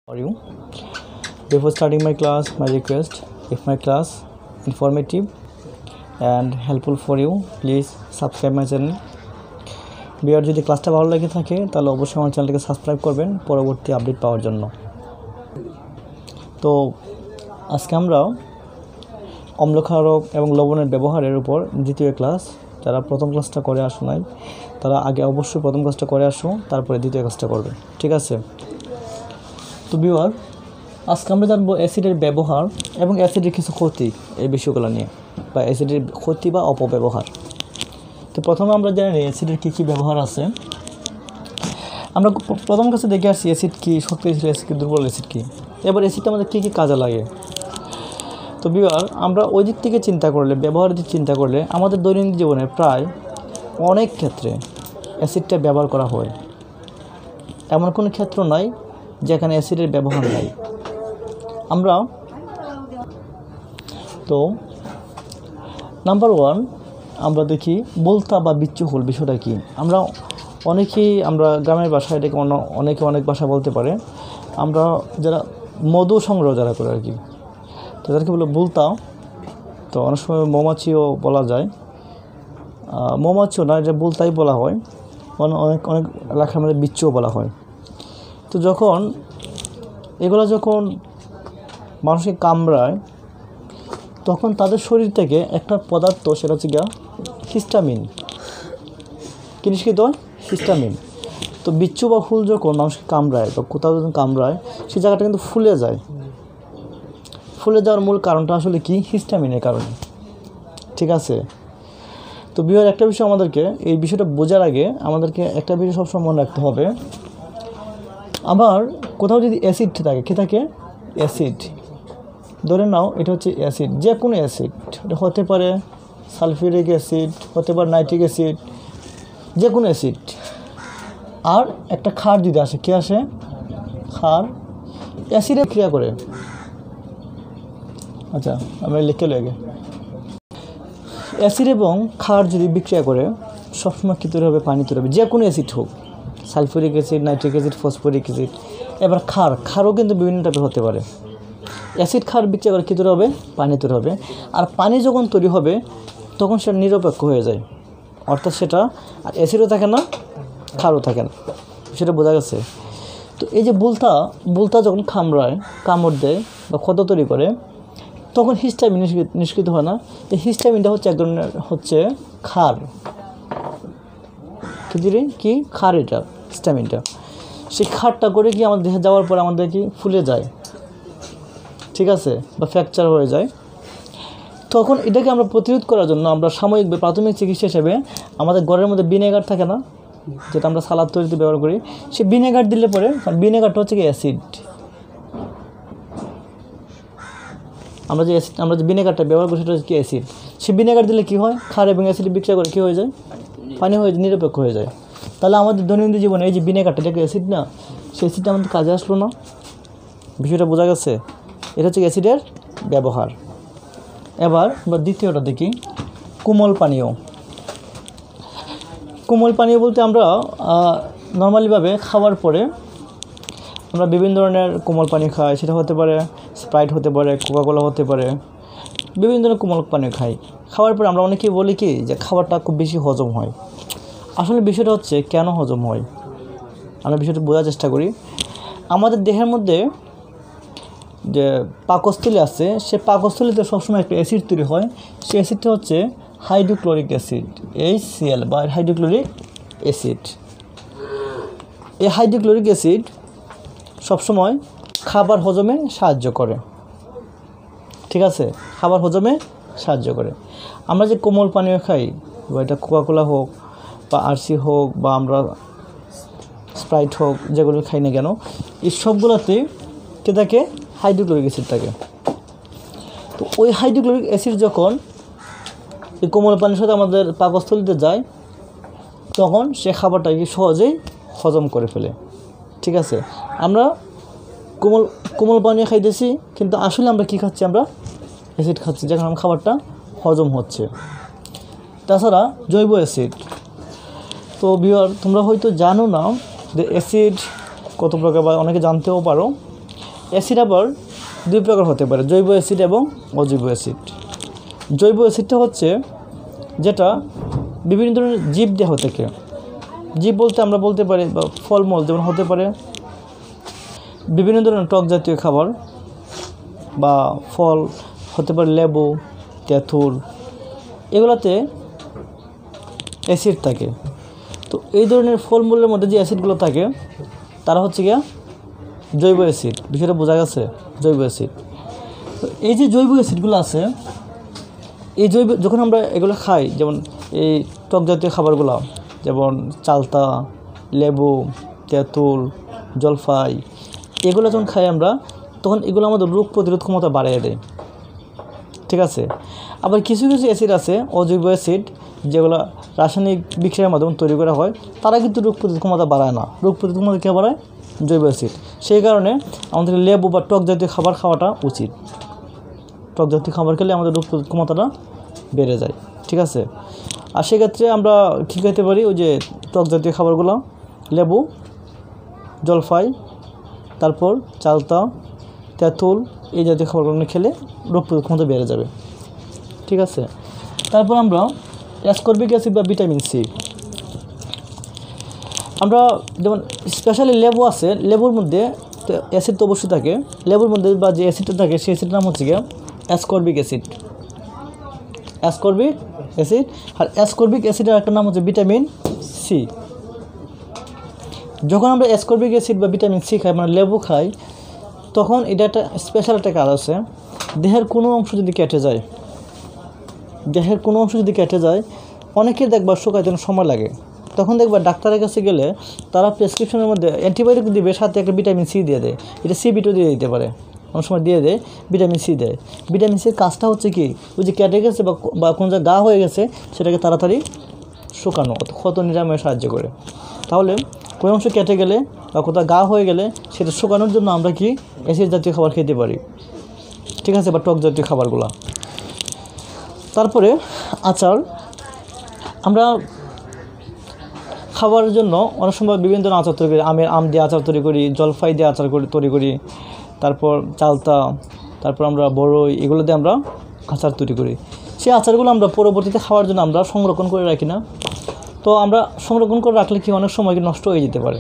For you. Before starting my class, my request, if my class informative and helpful for you, please subscribe my channel. বিয়ার যদি ক্লাসটা ভালো লাগে থাকে তাহলে অবশ্যই আমার চ্যানেলটাকে সাবস্ক্রাইব করবেন পরবর্তী আপডেট পাওয়ার জন্য। তো আজকে আমরা অম্লক্ষারক এবং লবণের ব্যবহারের উপর দ্বিতীয় ক্লাস, যারা প্রথম ক্লাসটা করে আসো নাই তারা আগে অবশ্যই প্রথম ক্লাসটা করে আসো, তারপরে দ্বিতীয় ক্লাসটা করবে, ঠিক আছে? তো বিয়ার আজকে আমরা জানবো অ্যাসিডের ব্যবহার এবং অ্যাসিডের কিছু ক্ষতি, এই বিষয়গুলো নিয়ে, বা অ্যাসিডের ক্ষতি বা অপব্যবহার। তো প্রথমে আমরা জানি অ্যাসিডের কী কী ব্যবহার আছে। আমরা প্রথম কাছে দেখে আসছি অ্যাসিড কী, শক্তিশালী অ্যাসিড কী, দুর্বল অ্যাসিড কী। এবার অ্যাসিডটা আমাদের কী কী কাজে লাগে। তো বিয়ার আমরা ওই দিক থেকে চিন্তা করলে, ব্যবহারের দিক চিন্তা করলে আমাদের দৈনন্দিন জীবনে প্রায় অনেক ক্ষেত্রে অ্যাসিডটা ব্যবহার করা হয়। এমন কোনো ক্ষেত্র নাই যেখানে অ্যাসিডের ব্যবহার নাই। আমরা তো নাম্বার ওয়ান আমরা দেখি বলতা বা বিচ্ছুহুল বিষয়টা কি। আমরা গ্রামের ভাষায় এটাকে অনেকে অনেক ভাষা বলতে পারে। আমরা যারা মধু সংগ্রহ যারা করে আর কি, তো তাদেরকে বলে বলতা। তো অনেক সময় মৌমাছিও বলা যায়, মৌমাছিও না, এটা বলতাই বলা হয়। অনেক অনেক এলাকার মধ্যে বিচ্ছুও বলা হয়। তো যখন মানুষকে কামড়ায় তখন তাদের শরীর থেকে একটা পদার্থ, সেটা হচ্ছে গিয়া হিস্টামিন, কি নিষ্কৃত হয়? হিস্টামিন। তো বিচ্ছু বা ফুল যখন মানুষকে কামড়ায় বা কোথাও যখন কামড়ায় সেই জায়গাটা কিন্তু ফুলে যায়। ফুলে যাওয়ার মূল কারণটা আসলে কি? হিস্টামিনের কারণে, ঠিক আছে? তো বিহার একটা বিষয়, আমাদেরকে এই বিষয়টা বোঝার আগে আমাদেরকে একটা বিষয় সবসময় মনে রাখতে হবে। আবার কোথাও যদি অ্যাসিড থাকে, কী থাকে? অ্যাসিড। ধরে নাও এটা হচ্ছে অ্যাসিড, যে কোনো অ্যাসিড, এটা হতে পারে সালফিউরিক অ্যাসিড, হতে পারে নাইট্রিক অ্যাসিড, যে কোনো অ্যাসিড। আর একটা ক্ষার যদি আসে, কে আসে? ক্ষার। অ্যাসিডে ক্রিয়া করে, আচ্ছা আমরা লিখে লাগে, অ্যাসিড এবং ক্ষার যদি বিক্রিয়া করে সবসময় কী তৈরি হবে? পানি তৈরি হবে, যে কোনো অ্যাসিড হোক, sulphuric acid, nitric acid, phosphoric acid. এবার ক্ষারও কিন্তু বিভিন্ন টাইপের হতে পারে। অ্যাসিড ক্ষার বিক্রিয়া করে কী তৈরি হবে? পানি তৈরি হবে। আর পানি যখন তৈরি হবে তখন সেটা নিরপেক্ষ হয়ে যায়, অর্থাৎ সেটা আর অ্যাসিডও থাকে না, ক্ষারও থাকে না। সেটা বোঝা গেছে? তো এই যে বলতা যখন কামড় দেয় বা ক্ষত তৈরি করে তখন হিস্টামিন নিষ্কৃত হয় না। এই হিস্টামিনটা হচ্ছে এক ধরনের ক্ষার। কি ক্ষার? এটা হিস্টামিনটা, সেই ক্ষারটা করে কি আমাদের দেহে যাওয়ার পরে আমাদের কি ফুলে যায়, ঠিক আছে, বা ফ্র্যাকচার হয়ে যায়। তখন এটাকে আমরা প্রতিরোধ করার জন্য আমরা সাময়িক প্রাথমিক চিকিৎসা হিসেবে আমাদের ঘরের মধ্যে ভিনেগার থাকে না, যেটা আমরা সালাদ তৈরিতে ব্যবহার করি, সে ভিনেগার দিলে পরে, ভিনেগারটা হচ্ছে কি অ্যাসিড। আমরা যে ভিনেগারটা ব্যবহার করি সেটা হচ্ছে কি? অ্যাসিড। সে ভিনেগার দিলে কি হয়? ক্ষার এবং অ্যাসিড বিক্রিয়া করে কী হয়ে যায়? পানি হয়ে যায়, নিরপেক্ষ হয়ে যায়। তাহলে আমাদের দৈনন্দিন জীবনে এই যে ভিনেগারটা, এটা অ্যাসিড না, সেই অ্যাসিডটা আমাদের কাজে আসলো না। বিষয়টা বোঝা গেছে? এটা হচ্ছে অ্যাসিডের ব্যবহার। এবার আমরা দ্বিতীয়টা দেখি, কোমল পানীয়। কোমল পানীয় বলতে আমরা নর্মালিভাবে খাওয়ার পরে আমরা বিভিন্ন ধরনের কোমল পানীয় খাই। সেটা হতে পারে স্প্রাইট, হতে পারে কোকাকোলা, হতে পারে বিভিন্ন ধরনের কোমল পানীয় খাই। খাওয়ার পরে আমরা অনেকেই বলি কি যে খাবারটা খুব বেশি হজম হয়। আসলে বিষয়টা হচ্ছে কেন হজম হয়, আমরা বিষয়টা বোঝার চেষ্টা করি। আমাদের দেহের মধ্যে যে পাকস্থলী আছে, সে পাকস্থলীতে সবসময় একটা অ্যাসিড তৈরি হয়। সেই অ্যাসিডটা হচ্ছে হাইড্রোক্লোরিক অ্যাসিড, HCl বা হাইড্রোক্লোরিক অ্যাসিড। এই হাইড্রোক্লোরিক অ্যাসিড সবসময় খাবার হজমে সাহায্য করে, ঠিক আছে? খাবার হজমে সাহায্য করে। আমরা যে কোমল পানীয় খাই, বা এটা কোকাকোলা হোক বা আরসি হোক বা আমরা স্প্রাইট হোক, যেগুলো খাই না কেন, এই সবগুলোতে কে থাকে? হাইড্রোক্লোরিক অ্যাসিড থাকে। তো ওই হাইড্রোক্লোরিক অ্যাসিড যখন এই কোমল পানির সাথে আমাদের পাকস্থলীতে যায় তখন সে খাবারটাকে সহজেই হজম করে ফেলে, ঠিক আছে? আমরা কোমল পানীয় খাইতেছি, কিন্তু আসলে আমরা কী খাচ্ছি? আমরা অ্যাসিড খাচ্ছি, যেখানে খাবারটা হজম হচ্ছে। তাছাড়া জৈব অ্যাসিড, তো ভিউয়ার তোমরা হয়তো জানো না যে অ্যাসিড কত প্রকার, বা অনেকে জানতেও পারো। অ্যাসিড আবার দুই প্রকার হতে পারে, জৈব অ্যাসিড এবং অজৈব অ্যাসিড। জৈব অ্যাসিডটা হচ্ছে যেটা বিভিন্ন ধরনের জীব দেহ থেকে, জীব বলতে আমরা বলতে পারি বা ফলমূল যেমন হতে পারে বিভিন্ন ধরনের টক জাতীয় খাবার বা ফল হতে পারে, লেবু, তেঁতুল, এগুলোতে অ্যাসিড থাকে। তো এই ধরনের ফলমূলের মধ্যে যে অ্যাসিডগুলো থাকে তারা হচ্ছে গিয়া জৈব অ্যাসিড। বিষয়টা বোঝা গেছে? জৈব অ্যাসিড। তো এই যে জৈব অ্যাসিডগুলো আছে, এই জৈব যখন আমরা এগুলো খাই, যেমন এই টক জাতীয় খাবারগুলো যেমন চালতা, লেবু, তেঁতুল, জলপাই, এগুলো যখন খাই আমরা, তখন এগুলো আমাদের রোগ প্রতিরোধ ক্ষমতা বাড়িয়ে দেয়। ঠিক আছে? আবার কিছু কিছু অ্যাসিড আছে, অজৈব অ্যাসিড, যেগুলো রাসায়নিক বিক্রিয়ার মাধ্যমে তৈরি করা হয়, তারা কিন্তু রোগ প্রতিরোধ ক্ষমতা বাড়ায় না। রোগ প্রতিরোধ ক্ষমতা কে বাড়ায়? জৈব অ্যাসিড। সেই কারণে আমাদের লেবু বা টক জাতীয় খাবার খাওয়াটা উচিত। টক জাতীয় খাবার খেলে আমাদের রোগ প্রতিরোধ ক্ষমতাটা বেড়ে যায়। ঠিক আছে? আর সেক্ষেত্রে আমরা কী খেতে পারি? ওই যে টক জাতীয় খাবারগুলো, লেবু, জলপাই, তারপর চালতা, তেঁতুল, এই জাতীয় খাবারগুলো খেলে রোগ প্রতিরোধ ক্ষমতা বেড়ে যাবে। ঠিক আছে? তারপর আমরা অ্যাসকর্বিক অ্যাসিড বা ভিটামিন সি, আমরা যেমন স্পেশালি লেবু আছে, লেবুর মধ্যে তো অ্যাসিড তো অবশ্যই থাকে। লেবুর মধ্যে বা যে অ্যাসিডটা থাকে সেই অ্যাসিডের নাম হচ্ছে গিয়ে অ্যাসকর্বিক অ্যাসিড। Ascorbic acid. আর অ্যাসকর্বিক অ্যাসিডের একটা নাম হচ্ছে ভিটামিন সি। যখন আমরা অ্যাসকর্বিক অ্যাসিড বা ভিটামিন সি খাই, মানে লেবু খাই, তখন এটা একটা স্পেশাল একটা কাজ আছে। দেহের কোনো অংশ যদি কেটে যায়, দেহের কোনো অংশ যদি কেটে যায়, অনেকের দেখবা শুকাইতে সময় লাগে। তখন দেখবা ডাক্তারের কাছে গেলে তারা প্রেসক্রিপশনের মধ্যে অ্যান্টিবায়োটিক দিবে, সাথে একটা ভিটামিন সি দিয়ে দেয়। এটা সিবিটও দিয়ে দিতে পারে, অনেক সময় দিয়ে দেয়, ভিটামিন সি দেয়। ভিটামিন সির কাজটা হচ্ছে কি, ওই যে কেটে গেছে বা কোন জায়গায় গা হয়ে গেছে, সেটাকে তাড়াতাড়ি শুকানো, ক্ষত নিরাময়ে সাহায্য করে। তাহলে কোনো অংশ কেটে গেলে বা কোথাও গা হয়ে গেলে সেটা শুকানোর জন্য আমরা কি অ্যাসিড জাতীয় খাবার খেতে পারি। ঠিক আছে? বা টক জাতীয় খাবারগুলো। তারপরে আচার, আমরা খাবারের জন্য অনেক সময় বিভিন্ন ধরনের আচার তৈরি করি। আম দিয়ে আচার তৈরি করি, জলপাই দিয়ে আচার তৈরি করি, তারপর চালতা, তারপর আমরা বড়ই, এগুলো দিয়ে আমরা আচার তৈরি করি। সেই আচারগুলো আমরা পরবর্তীতে খাওয়ার জন্য আমরা সংরক্ষণ করে রাখি না। তো আমরা সংরক্ষণ করে রাখলে কি অনেক সময় নষ্ট হয়ে যেতে পারে,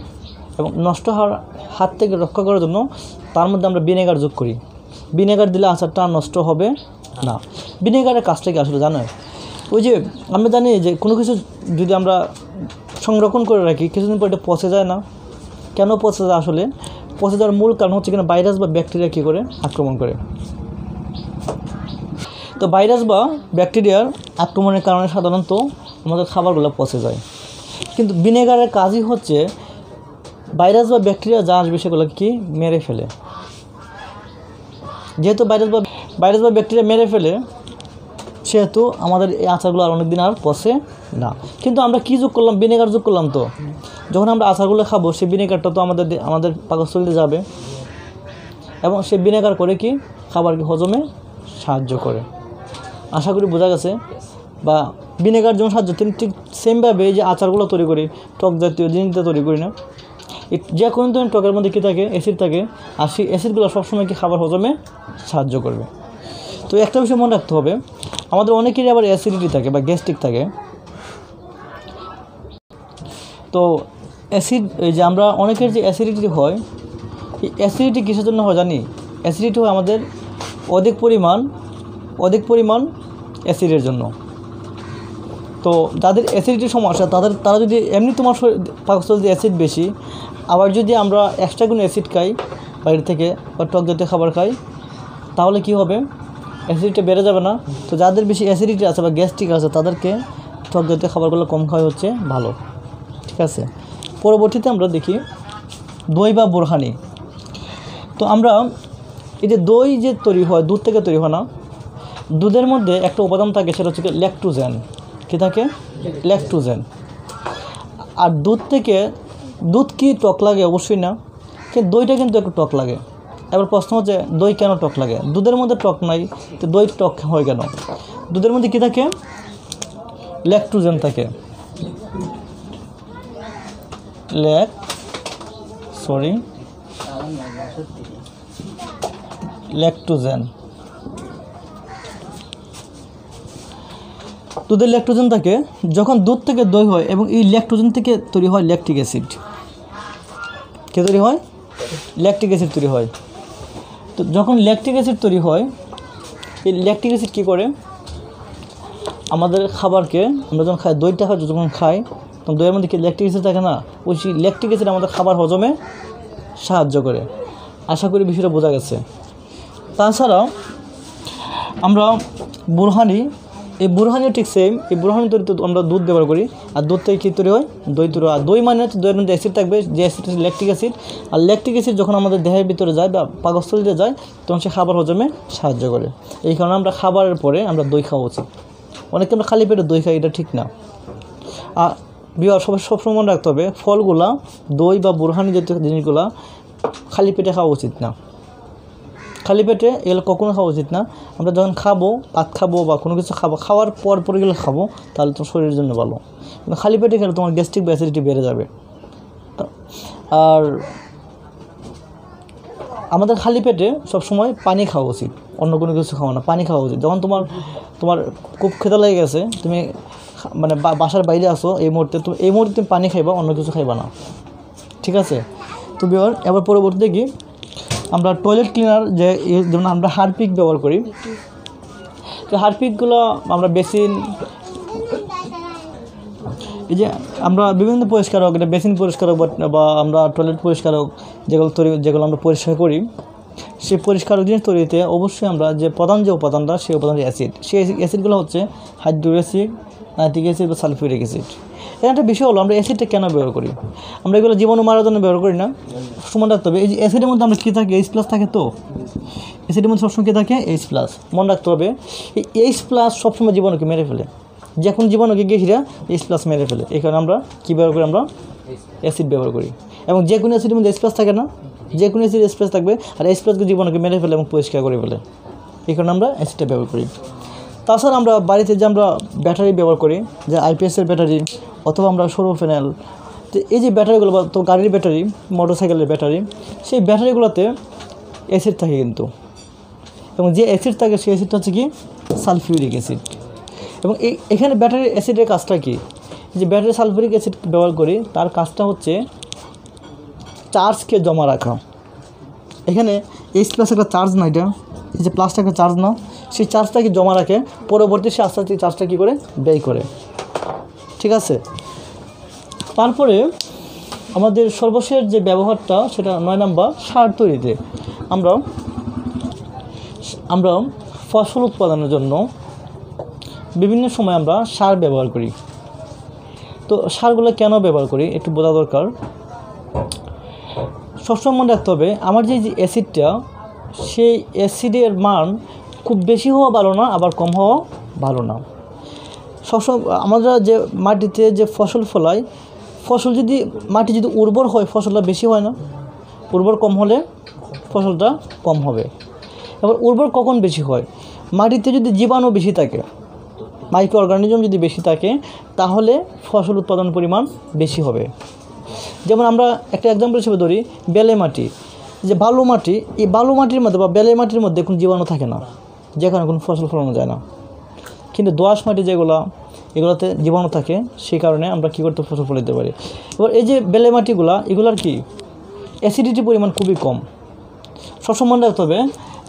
এবং নষ্ট হওয়ার হাত থেকে রক্ষা করার জন্য তার মধ্যে আমরা ভিনেগার যোগ করি। ভিনেগার দিলে আচারটা নষ্ট হবে না। ভিনেগারের কাজটা কি আসলে জানেন? ওই যে আমরা জানি যে কোনো কিছু যদি আমরা সংরক্ষণ করে রাখি, কিছুদিন পর এটা পচে যায় না। কেন পচে যায়? আসলে পচে যাওয়ার মূল কারণ হচ্ছে কিনা ভাইরাস বা ব্যাকটেরিয়া কী করে আক্রমণ করে। তো ভাইরাস বা ব্যাকটেরিয়ার আক্রমণের কারণে সাধারণত আমাদের খাবারগুলো পচে যায়। কিন্তু ভিনেগারের কাজই হচ্ছে ভাইরাস বা ব্যাকটেরিয়া যা আসবে সেগুলোকে কি মেরে ফেলে। যেহেতু ভাইরাস বা ব্যাকটেরিয়া মেরে ফেলে, সেহেতু আমাদের এই আচারগুলো আর অনেক দিন আর পচে না। কিন্তু আমরা কী যোগ করলাম? ভিনেগার যোগ করলাম। তো যখন আমরা আচারগুলো খাবো, সেই ভিনেগারটা তো আমাদের পাকস্থলীতে যাবে, এবং সেই ভিনেগার করে কি খাবারকে হজমে সাহায্য করে। আশা করি বোঝা গেছে। বা ভিনেগার যেমন সাহায্য, ঠিক সেমভাবে যে আচারগুলো তৈরি করি, টক জাতীয় জিনিসটা তৈরি করি না, যে কোনো ধরনের টকের মধ্যে কী থাকে? অ্যাসিড থাকে। আর সেই অ্যাসিডগুলো সবসময় কি খাবার হজমে সাহায্য করবে। তো একটা বিষয় মনে রাখতে হবে, আমাদের অনেকেরই আবার অ্যাসিডিটি থাকে বা গ্যাস্ট্রিক থাকে। তো অ্যাসিড, এই যে আমরা অনেকের যে অ্যাসিডিটি হয়, এই অ্যাসিডিটি কিসের জন্য হয় জানি? অ্যাসিডিটি হয় আমাদের অধিক পরিমাণ অ্যাসিডের জন্য। তো যাদের অ্যাসিডিটির সমস্যা, তারা যদি এমনি তোমার পাকস্থলীতে অ্যাসিড বেশি, আবার যদি আমরা এক্সট্রা কোনো অ্যাসিড খাই বাইরে থেকে বা টক জাতীয় খাবার খাই, তাহলে কি হবে? অ্যাসিডিটি বেড়ে যাবে না। তো যাদের বেশি অ্যাসিডিটি আছে বা গ্যাস্ট্রিক আছে, তাদেরকে টক জাতীয় খাবারগুলো কম খাওয়া হচ্ছে ভালো। ঠিক আছে? পরবর্তীতে আমরা দেখি দই বা বোরহানি। তো আমরা এই যে দই যে তৈরি হয়, দুধ থেকে তৈরি হয় না, দুধের মধ্যে একটা উপাদান থাকে, সেটা হচ্ছে ল্যাকটোজেন। কী থাকে? ল্যাকটোজেন। আর দুধ কি টক লাগে? অবশ্যই না। কিন্তু দইটা কিন্তু একটু টক লাগে। এবার প্রশ্ন হচ্ছে দই কেন টক লাগে? দুধের মধ্যে টক নাই, তো দই টক হয় কেন? দুধের মধ্যে কী থাকে? ল্যাকটোজেন থাকে। ল্যাকটোজেন। দুধের ল্যাকটোজেন থাকে যখন দুধ থেকে দই হয় এবং এই ল্যাকটোজেন থেকে তৈরি হয় ল্যাকটিক অ্যাসিড। কে তৈরি হয়? ল্যাকটিক অ্যাসিড তৈরি হয়। তো যখন ল্যাকটিক অ্যাসিড তৈরি হয়, এই ল্যাকটিক অ্যাসিড কী করে? আমাদের খাবারকে আমরা যখন খাই, দইটা যখন খাই তখন দইয়ের মধ্যে কি ল্যাকটিক অ্যাসিড থাকে না? ওই ল্যাকটিক অ্যাসিড আমাদের খাবার হজমে সাহায্য করে। আশা করি বিষয়টা বোঝা গেছে। তাছাড়াও আমরা বুরহানি, এই বুরহানিও ঠিক সেম। এই বুরহানি তৈরিতে আমরা দুধ ব্যবহার করি, আর দুধ থেকে কী তৈরি হয়? দই তৈরি হয়। আর দই মানে হচ্ছে দইয়ের মধ্যে অ্যাসিড থাকবে, যে অ্যাসিড হচ্ছে ল্যাকটিক অ্যাসিড। আর ল্যাকটিক অ্যাসিড যখন আমাদের দেহের ভিতরে যায় বা পাকস্থলীতে যায় তখন সে খাবার হজমে সাহায্য করে। এই কারণে আমরা খাবারের পরে আমরা দই খাওয়া উচিত। অনেকে আমরা খালি পেটে দই খাই, এটা ঠিক না। আর সবসময় মনে রাখতে হবে, ফলগুলা, দই বা বুরহানি জাতীয় জিনিসগুলা খালি পেটে খাওয়া উচিত না। খালি পেটে এগুলো কখনো খাওয়া উচিত না। আমরা যখন খাবো, ভাত খাবো বা কোনো কিছু খাবো, খাওয়ার পর এগুলো খাবো, তাহলে তোমার শরীরের জন্য ভালো। কিন্তু খালি পেটে খেলে তোমার গ্যাস্ট্রিক বা অ্যাসিডিটি বেড়ে যাবে। আর আমাদের খালি পেটে সবসময় পানি খাওয়া উচিত, অন্য কোনো কিছু খাওয়া না, পানি খাওয়া উচিত। যখন তোমার খুব খেতে লেগে গেছে, তুমি মানে বাসার বাইরে আসো, এই মুহূর্তে তুমি পানি খাইবা, অন্য কিছু খাইবা না, ঠিক আছে? তো এবার পরবর্তীতে কি, আমরা টয়লেট ক্লিনার যেমন আমরা হারপিক ব্যবহার করি, তো হারপিকগুলো আমরা বেসিন, এই যে আমরা বিভিন্ন পরিষ্কারক, এটা বেসিন পরিষ্কারক বা আমরা টয়লেট পরিষ্কারক যেগুলো আমরা পরিষ্কার করি, সেই পরিষ্কারক জিনিস তৈরিতে অবশ্যই আমরা যে উপাদানটা, সেই উপাদানটি অ্যাসিড। সেই অ্যাসিডগুলো হচ্ছে হাইড্রোক্লোরিক অ্যাসিড, নাইট্রিক অ্যাসিড বা সালফিউরিক অ্যাসিড। এর একটা বিষয় হলো আমরা অ্যাসিডটা কেন ব্যবহার করি? আমরা এগুলো জীবাণু মারার জন্য ব্যবহার করি না। সমান রাখতে হবে, এই যে অ্যাসিডের মধ্যে আমরা কী থাকে? H+ থাকে। তো অ্যাসিডের মধ্যে সবসময় কী থাকে? H+। মনে রাখতে হবে, এই H+ সবসময় জীবাণুকে মেরে ফেলে। যে কোনো জীবাণুকে গিয়ে H+ মেরে ফেলে। এই কারণে আমরা কী ব্যবহার করি? আমরা অ্যাসিড ব্যবহার করি। এবং যে কোনো অ্যাসিডের মধ্যে H+ থাকে না, যে কোনো অ্যাসিড H+ থাকবে, আর H+কে জীবাণুকে মেরে ফেলে এবং পরিষ্কার করে ফেলে। এই কারণে আমরা অ্যাসিডটা ব্যবহার করি। তাছাড়া আমরা বাড়িতে যে আমরা ব্যাটারি ব্যবহার করি, যে IPS-এর ব্যাটারি অথবা আমরা সৌর প্যানেল, তো এই যে ব্যাটারিগুলো বা তো গাড়ির ব্যাটারি, মোটরসাইকেলের ব্যাটারি, সেই ব্যাটারিগুলোতে অ্যাসিড থাকে কিন্তু। এবং যে অ্যাসিড থাকে সেই অ্যাসিডটা হচ্ছে কি? Sulphuric acid. এবং এখানে ব্যাটারির অ্যাসিডের কাজটা কি? যে ব্যাটারি সালফিউরিক অ্যাসিড ব্যবহার করি, তার কাজটা হচ্ছে চার্জকে জমা রাখা। এখানে H+ একটা চার্জ না, এটা এই যে প্লাসটা একটা চার্জ না, সেই চার্জটাকে জমা রাখে, পরবর্তী সে আস্তে আস্তে চার্জটা কী করে? ব্যয় করে, ঠিক আছে? তারপরে আমাদের সর্বশেষ যে ব্যবহারটা, সেটা 9 নাম্বার, সার তৈরিতে। আমরা ফসল উৎপাদনের জন্য বিভিন্ন সময় আমরা সার ব্যবহার করি। তো সারগুলো কেন ব্যবহার করি একটু বোঝা দরকার। সবসময় মনে রাখতে হবে, আমার যে অ্যাসিডটা, সেই অ্যাসিডের মান খুব বেশি হওয়া ভালো না, আবার কম হওয়া ভালো না। সবসময় আমরা যে মাটিতে যে ফসল ফলাই, মাটি যদি উর্বর হয়, ফসলটা বেশি হয় না? উর্বর কম হলে ফসলটা কম হবে। এবার উর্বর কখন বেশি হয়? মাটিতে যদি জীবাণু বেশি থাকে, মাইক্রো অর্গানিজম যদি বেশি থাকে, তাহলে ফসল উৎপাদন পরিমাণ বেশি হবে। যেমন আমরা একটা এক্সাম্পল হিসেবে ধরি বেলে মাটি। যে বালু মাটি, এই বালু মাটির মধ্যে বা বেলে মাটির মধ্যে কোনো জীবাণু থাকে না, যেখানে কোনো ফসল ফলানো যায় না। কিন্তু দোআঁশ মাটি এগুলোতে জীবাণু থাকে, সেই কারণে আমরা কী করতে ফসল ফলাতে পারি। এবার এই যে বেলে মাটিগুলো, এগুলোর কি অ্যাসিডিটির পরিমাণ খুবই কম। সবসময় মনে রাখতে হবে,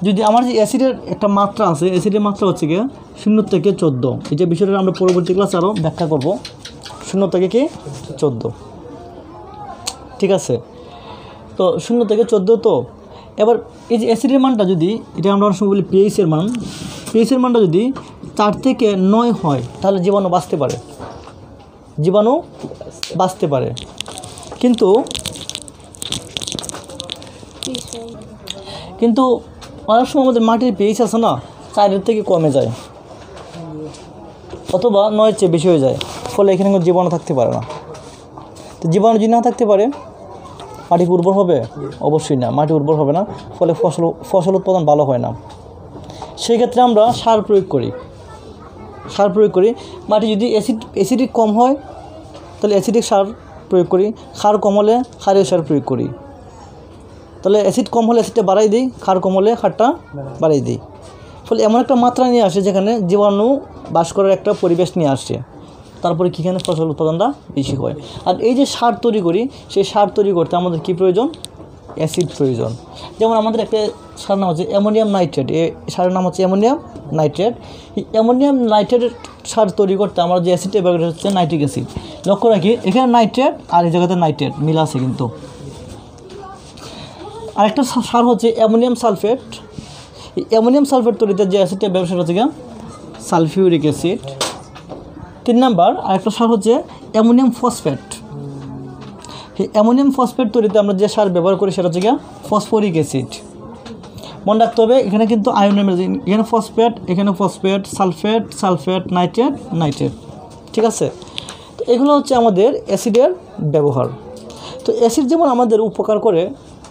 যদি আমার যে অ্যাসিডের একটা মাত্রা আছে, অ্যাসিডের মাত্রা হচ্ছে গিয়ে 0 থেকে 14। এই যে বিষয়টা আমরা পরবর্তী ক্লাসে আরও ব্যাখ্যা করব। 0 থেকে কি 14, ঠিক আছে? তো 0 থেকে 14। তো এবার এই যে অ্যাসিডের মানটা যদি, এটা আমরা অনেক সময় বলি pH-এর মান, pH-এর মানটা যদি 4 থেকে 9 হয়, তাহলে জীবাণু বাঁচতে পারে। কিন্তু অনেক সময় আমাদের মাটির pH আছে না, 4-এর থেকে কমে যায় অথবা 9-এর চেয়ে বেশি হয়ে যায়, ফলে এখানে কোনো জীবাণু থাকতে পারে না। তো জীবাণু যদি না থাকতে পারে, মাটি উর্বর হবে? অবশ্যই না, মাটি উর্বর হবে না, ফলে ফসল উৎপাদন ভালো হয় না। সেই ক্ষেত্রে আমরা সার প্রয়োগ করি। মাটি যদি অ্যাসিডিক কম হয়, তাহলে অ্যাসিডিক সার প্রয়োগ করি। সার কম হলে ক্ষারীয় সার প্রয়োগ করি। তাহলে অ্যাসিড কম হলে অ্যাসিডটা বাড়াই দিই, ক্ষার কম হলে ক্ষারটা বাড়াই দিই। ফলে এমন একটা মাত্রা নিয়ে আসে যেখানে জীবাণু বাস করার একটা পরিবেশ নিয়ে আসছে, তারপরে কীখানে ফসল উৎপাদনটা বেশি হয়। আর এই যে সার তৈরি করি, সেই সার তৈরি করতে আমাদের কী প্রয়োজন? অ্যাসিড প্রয়োজন। যেমন আমাদের একটা সার নাম হচ্ছে অ্যামোনিয়াম নাইট্রেট, এই সারের নাম হচ্ছে অ্যামোনিয়াম নাইট্রেট। এই অ্যামোনিয়াম নাইট্রেটের সার তৈরি করতে আমরা যে অ্যাসিডটা ব্যবহার হচ্ছে নাইট্রিক অ্যাসিড। লক্ষ্য রাখি এখানে নাইট্রেট আর এই জায়গাতে নাইট্রেট মিল আছে কিন্তু। আরেকটা সার হচ্ছে অ্যামোনিয়াম সালফেট। এই অ্যামোনিয়াম সালফেট তৈরিতে যে অ্যাসিডটা ব্যবহার হচ্ছে সালফিউরিক অ্যাসিড। 3 নাম্বার আরেকটা সার হচ্ছে অ্যামোনিয়াম ফসফেট। এই অ্যামোনিয়াম ফসফেট তৈরিতে আমরা যে সার ব্যবহার করি সেটা হচ্ছে ফসফরিক অ্যাসিড। মনে রাখতে হবে এখানে কিন্তু আয়নের, এখানে ফসফেট, এখানে phosphate, sulphate, sulphate, nitrate, nitrate, ঠিক আছে। তো এগুলো হচ্ছে আমাদের অ্যাসিডের ব্যবহার। তো অ্যাসিড যেমন আমাদের উপকার করে,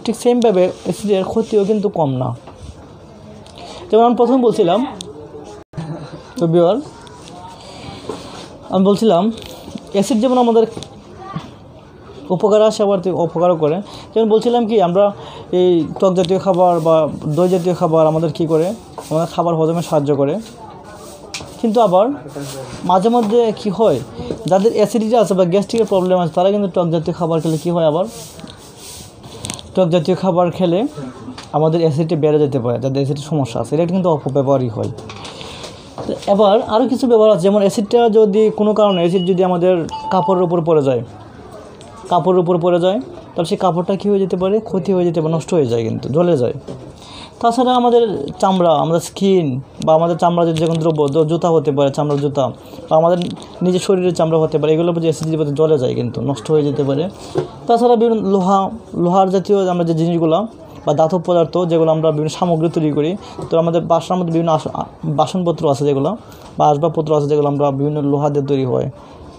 ঠিক সেমভাবে অ্যাসিডের ক্ষতিও কিন্তু কম না। যেমন আমি প্রথমে বলছিলাম, তো বিয়ার আমি বলছিলাম অ্যাসিড যেমন আমাদের উপকার আসে আবার অপকারও করে। যেমন বলছিলাম কি আমরা এই টক জাতীয় খাবার বা দই জাতীয় খাবার আমাদের কী করে, আমাদের খাবার হজমে সাহায্য করে। কিন্তু আবার মাঝে মধ্যে কী হয়, যাদের অ্যাসিডিটি আছে বা গ্যাস্ট্রিকের প্রবলেম আছে তারা কিন্তু টক জাতীয় খাবার খেলে কী হয়, আবার টক জাতীয় খাবার খেলে আমাদের অ্যাসিডিটি বেড়ে যেতে পারে, যাদের অ্যাসিডির সমস্যা আছে, এটা কিন্তু অপব্যবহারই হয়। তো এবার আরও কিছু ব্যবহার আছে, যেমন অ্যাসিডটা যদি কোনো কারণে অ্যাসিড যদি আমাদের কাপড়ের উপর পড়ে যায়, তাহলে সেই কাপড়টা কী হয়ে যেতে পারে, ক্ষতি হয়ে যেতে পারে, নষ্ট হয়ে যায়, কিন্তু জ্বলে যায়। তাছাড়া আমাদের চামড়া, আমাদের স্কিন বা আমাদের চামড়া যে কোনো দ্রব্য, জুতা হতে পারে, চামড়ার জুতা, বা আমাদের নিজের শরীরের চামড়া হতে পারে, এগুলোর প্রতি অ্যাসিড জ্বলে যায়, কিন্তু নষ্ট হয়ে যেতে পারে। তাছাড়া বিভিন্ন লোহার জাতীয় আমরা যে জিনিসগুলো বা ধাতব পদার্থ যেগুলো আমরা বিভিন্ন সামগ্রী তৈরি করি, তো আমাদের বাসার মধ্যে বিভিন্ন বাসনপত্র আছে যেগুলো, বা আসবাবপত্র আছে যেগুলো আমরা বিভিন্ন লোহা দিয়ে তৈরি হয়,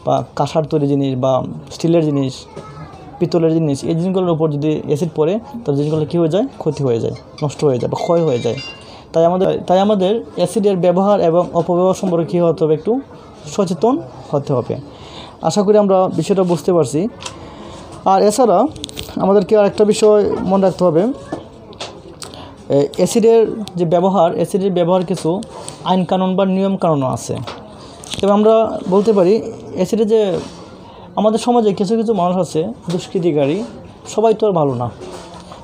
বা কাঁসার তৈরি জিনিস বা স্টিলের জিনিস, পিতলের জিনিস, এই জিনিসগুলোর উপর যদি অ্যাসিড পড়ে তাহলে জিনিসগুলো কী হয়ে যায়, ক্ষতি হয়ে যায়, নষ্ট হয়ে যায় বা ক্ষয় হয়ে যায়। তাই আমাদের অ্যাসিডের ব্যবহার এবং অপব্যবহার সম্পর্কে কী হতে হবে, একটু সচেতন হতে হবে। আশা করি আমরা বিষয়টা বুঝতে পারছি। আর এছাড়া আমাদেরকে আরেকটা বিষয় মনে রাখতে হবে, অ্যাসিডের ব্যবহার কিছু আইন কানুন বা নিয়ম কানুনও আছে। তবে আমরা বলতে পারি অ্যাসিডে যে আমাদের সমাজে কিছু কিছু মানুষ আছে দুষ্কৃতিকারী, সবাই তো আর ভালো না।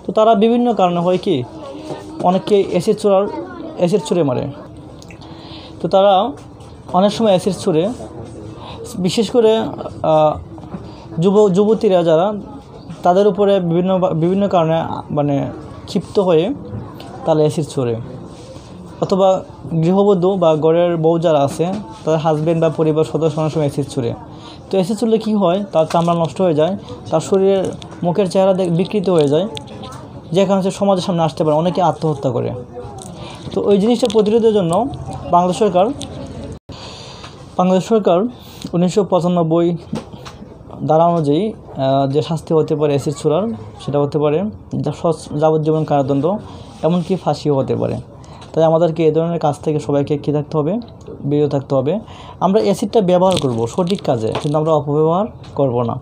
তো তারা বিভিন্ন কারণে হয় কি, অনেককে অ্যাসিড ছুঁড়ে মারে। তো তারা অনেক সময় অ্যাসিড ছুঁড়ে, বিশেষ করে যুবতীরা যারা, তাদের উপরে বিভিন্ন কারণে মানে ক্ষিপ্ত হয়ে তারা অ্যাসিড ছুঁড়ে। অথবা গৃহবধূ বা ঘরের বউ যারা আছে তাদের হাজব্যান্ড বা পরিবার সদস্য অনেক সময় অ্যাসিড ছুঁড়ে। তো অ্যাসিড ছুঁড়লে কী হয়, তার চামড়া নষ্ট হয়ে যায়, তার শরীরের মুখের চেহারা বিকৃত হয়ে যায়, যে কারণে সে সমাজের সামনে আসতে পারে, অনেকে আত্মহত্যা করে। তো ওই জিনিসটা প্রতিরোধের জন্য বাংলাদেশ সরকার 1995 ধারা অনুযায়ী যে শাস্তি হতে পারে অ্যাসিড ছোড়ার, সেটা হতে পারে যাবজ্জীবন কারাদণ্ড, এমনকি ফাঁসিও হতে পারে। তাই আমাদেরকে এই ধরনের কাজ থেকে সবাইকে কী থাকতে হবে, বিরত থাকতে হবে। আমরা অ্যাসিডটা ব্যবহার করব সঠিক কাজে, কিন্তু আমরা অপব্যবহার করব না।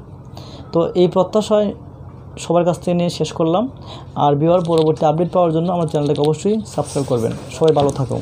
তো এই প্রত্যাশায় সবার কাছ থেকে নিয়ে শেষ করলাম। আর পরবর্তী আপডেট পাওয়ার জন্য আমার চ্যানেলটাকে অবশ্যই সাবস্ক্রাইব করবেন। সবাই ভালো থাকুন।